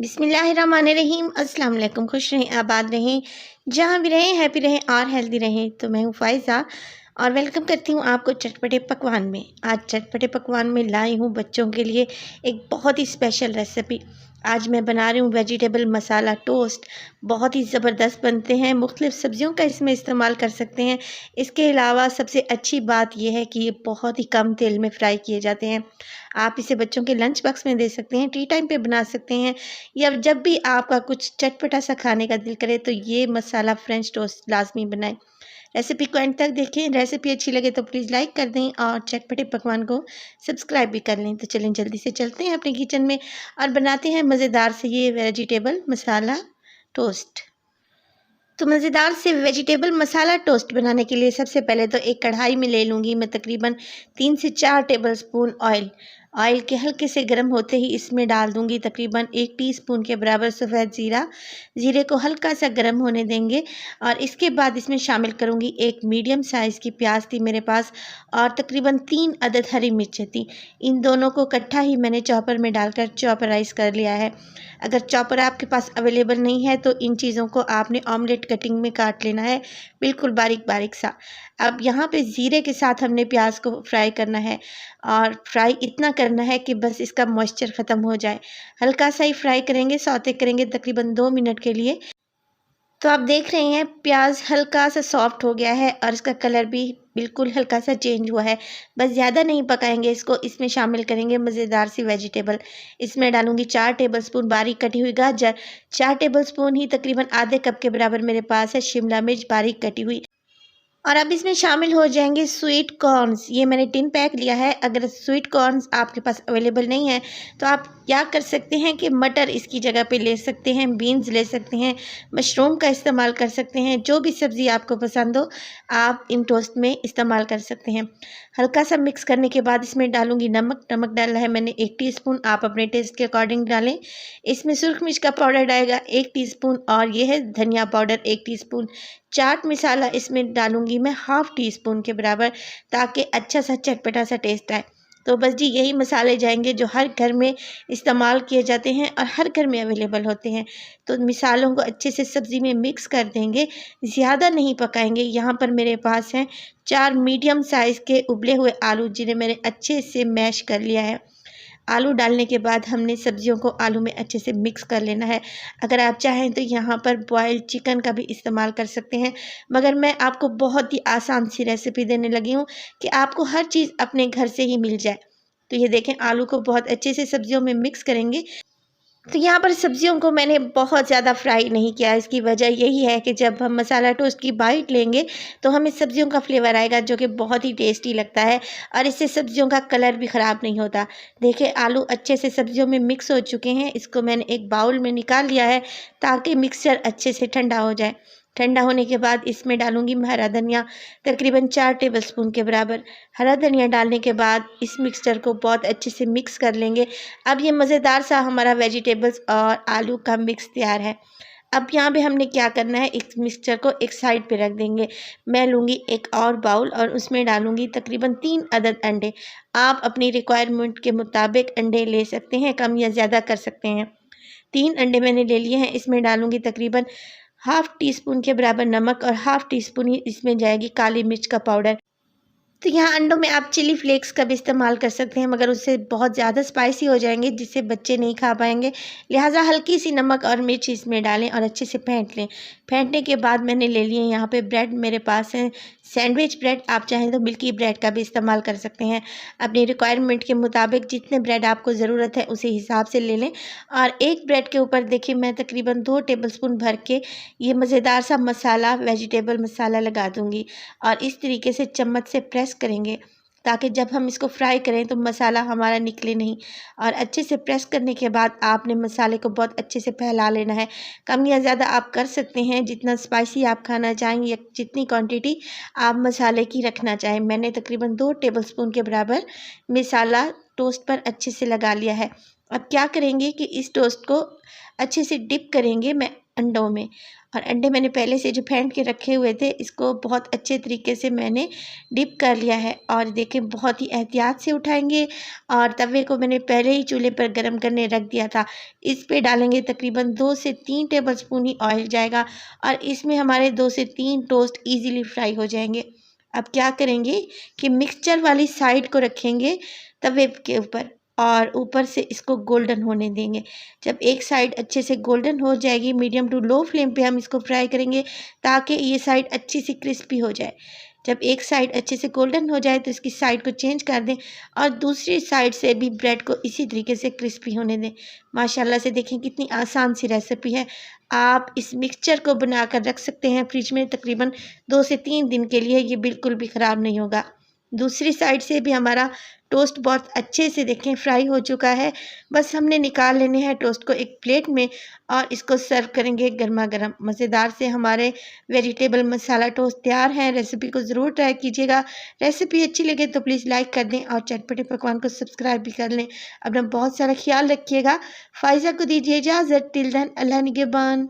बिस्मिल्लाहिर्रहमानिर्रहीम। अस्सलाम वालेकुम। खुश रहें, आबाद रहें, जहाँ भी रहें हैप्पी रहें और हेल्दी रहें। तो मैं हूँ फ़ायज़ा और वेलकम करती हूँ आपको चटपटे पकवान में। आज चटपटे पकवान में लाई हूँ बच्चों के लिए एक बहुत ही स्पेशल रेसिपी। आज मैं बना रही हूँ वेजिटेबल मसाला टोस्ट। बहुत ही ज़बरदस्त बनते हैं, मुख्तलिफ़ सब्ज़ियों का इसमें इस्तेमाल कर सकते हैं। इसके अलावा सबसे अच्छी बात यह है कि ये बहुत ही कम तेल में फ्राई किए जाते हैं। आप इसे बच्चों के लंच बॉक्स में दे सकते हैं, टी टाइम पे बना सकते हैं, या जब भी आपका कुछ चटपटा सा खाने का दिल करे तो ये मसाला फ्रेंच टोस्ट लाजमी बनाएं। रेसिपी को एंड तक देखें। रेसिपी अच्छी लगे तो प्लीज़ लाइक कर दें और चटपटे पकवान को सब्सक्राइब भी कर लें। तो चलें जल्दी से चलते हैं अपने किचन में और बनाते हैं मज़ेदार से ये वेजिटेबल मसाला टोस्ट। तो मज़ेदार से वेजिटेबल मसाला टोस्ट बनाने के लिए सबसे पहले तो एक कढ़ाई में ले लूँगी मैं तकरीबन 3 से 4 टेबलस्पून ऑयल। ऑयल के हल्के से गर्म होते ही इसमें डाल दूँगी तकरीबन 1 टीस्पून के बराबर सफ़ेद ज़ीरा। ज़ीरे को हल्का सा गर्म होने देंगे और इसके बाद इसमें शामिल करूँगी एक मीडियम साइज़ की प्याज थी मेरे पास और तकरीबन 3 अदद हरी मिर्चें थी। इन दोनों को इकट्ठा ही मैंने चॉपर में डालकर चॉपराइज़ कर लिया है। अगर चॉपर आपके पास अवेलेबल नहीं है तो इन चीज़ों को आपने ऑमलेट कटिंग में काट लेना है, बिल्कुल बारीक बारीक सा। अब यहाँ पे ज़ीरे के साथ हमने प्याज को फ्राई करना है और फ्राई इतना करना है कि बस इसका मॉइस्चर ख़त्म हो जाए। हल्का सा ही फ्राई करेंगे, सौते करेंगे तकरीबन 2 मिनट के लिए। तो आप देख रहे हैं प्याज हल्का सा सॉफ्ट हो गया है और इसका कलर भी बिल्कुल हल्का सा चेंज हुआ है। बस ज़्यादा नहीं पकाएंगे इसको। इसमें शामिल करेंगे मज़ेदार सी वेजिटेबल। इसमें डालूंगी 4 टेबलस्पून बारीक कटी हुई गाजर, 4 टेबलस्पून ही तकरीबन आधे कप के बराबर मेरे पास है शिमला मिर्च बारीक कटी हुई। और अब इसमें शामिल हो जाएंगे स्वीट कॉर्न्स। ये मैंने टिन पैक लिया है। अगर स्वीट कॉर्न्स आपके पास अवेलेबल नहीं है तो आप क्या कर सकते हैं कि मटर इसकी जगह पे ले सकते हैं, बीन्स ले सकते हैं, मशरूम का इस्तेमाल कर सकते हैं। जो भी सब्ज़ी आपको पसंद हो आप इन टोस्ट में इस्तेमाल कर सकते हैं। हल्का सा मिक्स करने के बाद इसमें डालूंगी नमक। नमक डाला है मैंने 1 टीस्पून, आप अपने टेस्ट के अकॉर्डिंग डालें। इसमें सुरख मिर्च का पाउडर डालेगा 1 टीस्पून और ये है धनिया पाउडर 1 टीस्पून। चाट मसाला इसमें डालूंगी मैं हाफ़ टी स्पून के बराबर, ताकि अच्छा सा चटपटा सा टेस्ट आए। तो बस जी यही मसाले जाएंगे जो हर घर में इस्तेमाल किए जाते हैं और हर घर में अवेलेबल होते हैं। तो मिसालों को अच्छे से सब्ज़ी में मिक्स कर देंगे, ज़्यादा नहीं पकाएंगे। यहाँ पर मेरे पास हैं 4 मीडियम साइज़ के उबले हुए आलू, जिन्हें मैंने अच्छे से मैश कर लिया है। आलू डालने के बाद हमने सब्जियों को आलू में अच्छे से मिक्स कर लेना है। अगर आप चाहें तो यहाँ पर बॉयल्ड चिकन का भी इस्तेमाल कर सकते हैं, मगर मैं आपको बहुत ही आसान सी रेसिपी देने लगी हूँ कि आपको हर चीज़ अपने घर से ही मिल जाए। तो ये देखें, आलू को बहुत अच्छे से सब्जियों में मिक्स करेंगे। तो यहाँ पर सब्जियों को मैंने बहुत ज़्यादा फ्राई नहीं किया। इसकी वजह यही है कि जब हम मसाला टोस्ट की बाइट लेंगे तो हमें सब्जियों का फ्लेवर आएगा, जो कि बहुत ही टेस्टी लगता है और इससे सब्जियों का कलर भी ख़राब नहीं होता। देखिए आलू अच्छे से सब्जियों में मिक्स हो चुके हैं। इसको मैंने एक बाउल में निकाल लिया है ताकि मिक्सचर अच्छे से ठंडा हो जाए। ठंडा होने के बाद इसमें डालूंगी मैं हरा धनिया, तकरीबन 4 टेबलस्पून के बराबर। हरा धनिया डालने के बाद इस मिक्सचर को बहुत अच्छे से मिक्स कर लेंगे। अब ये मज़ेदार सा हमारा वेजिटेबल्स और आलू का मिक्स तैयार है। अब यहाँ पे हमने क्या करना है, इस मिक्सचर को एक साइड पे रख देंगे। मैं लूँगी एक और बाउल और उसमें डालूँगी तकरीबन 3 अदद अंडे। आप अपनी रिक्वायरमेंट के मुताबिक अंडे ले सकते हैं, कम या ज़्यादा कर सकते हैं। 3 अंडे मैंने ले लिए हैं। इसमें डालूँगी तकरीबन हाफ़ टी स्पून के बराबर नमक और हाफ़ टी स्पून ही इसमें जाएगी काली मिर्च का पाउडर। तो यहाँ अंडों में आप चिली फ्लेक्स का भी इस्तेमाल कर सकते हैं, मगर उससे बहुत ज़्यादा स्पाइसी हो जाएंगे जिससे बच्चे नहीं खा पाएंगे। लिहाजा हल्की सी नमक और मिर्च इसमें डालें और अच्छे से फेंट लें। फेंटने के बाद मैंने ले लिए यहाँ पे ब्रेड, मेरे पास है सैंडविच ब्रेड। आप चाहें तो मिल्की ब्रेड का भी इस्तेमाल कर सकते हैं। अपनी रिक्वायरमेंट के मुताबिक जितने ब्रेड आपको ज़रूरत है उसी हिसाब से ले लें। और एक ब्रेड के ऊपर देखिए मैं तकरीबन 2 टेबलस्पून भर के ये मज़ेदार सा मसाला वेजिटेबल मसाला लगा दूँगी और इस तरीके से चम्मच से प्रेस करेंगे ताकि जब हम इसको फ्राई करें तो मसाला हमारा निकले नहीं। और अच्छे से प्रेस करने के बाद आपने मसाले को बहुत अच्छे से फैला लेना है। कम या ज़्यादा आप कर सकते हैं, जितना स्पाइसी आप खाना चाहें या जितनी क्वांटिटी आप मसाले की रखना चाहें। मैंने तकरीबन 2 टेबलस्पून के बराबर मसाला टोस्ट पर अच्छे से लगा लिया है। अब क्या करेंगे कि इस टोस्ट को अच्छे से डिप करेंगे। मैं अंडों में। और अंडे मैंने पहले से जो फेंट के रखे हुए थे, इसको बहुत अच्छे तरीके से मैंने डिप कर लिया है। और देखें, बहुत ही एहतियात से उठाएंगे। और तवे को मैंने पहले ही चूल्हे पर गर्म करने रख दिया था। इस पे डालेंगे तकरीबन 2 से 3 टेबलस्पून ही ऑयल जाएगा और इसमें हमारे 2 से 3 टोस्ट ईज़िली फ्राई हो जाएंगे। अब क्या करेंगे कि मिक्सचर वाली साइड को रखेंगे तवे के ऊपर और ऊपर से इसको गोल्डन होने देंगे। जब एक साइड अच्छे से गोल्डन हो जाएगी, मीडियम टू लो फ्लेम पे हम इसको फ्राई करेंगे ताकि ये साइड अच्छी सी क्रिस्पी हो जाए। जब एक साइड अच्छे से गोल्डन हो जाए तो इसकी साइड को चेंज कर दें और दूसरी साइड से भी ब्रेड को इसी तरीके से क्रिस्पी होने दें। माशाल्लाह से देखें कितनी आसान सी रेसिपी है। आप इस मिक्सचर को बनाकर रख सकते हैं फ्रिज में तकरीबन 2 से 3 दिन के लिए, ये बिल्कुल भी ख़राब नहीं होगा। दूसरी साइड से भी हमारा टोस्ट बहुत अच्छे से देखें फ्राई हो चुका है। बस हमने निकाल लेने हैं टोस्ट को एक प्लेट में और इसको सर्व करेंगे गर्मा गर्म। मज़ेदार से हमारे वेजिटेबल मसाला टोस्ट तैयार है। रेसिपी को ज़रूर ट्राई कीजिएगा। रेसिपी अच्छी लगे तो प्लीज़ लाइक कर दें और चटपटे पकवान को सब्सक्राइब भी कर लें। अपना बहुत सारा ख्याल रखिएगा। फ़ाइज़ा को दीजिए इजाज़त। टिल देन, अल्लाह निगहबान।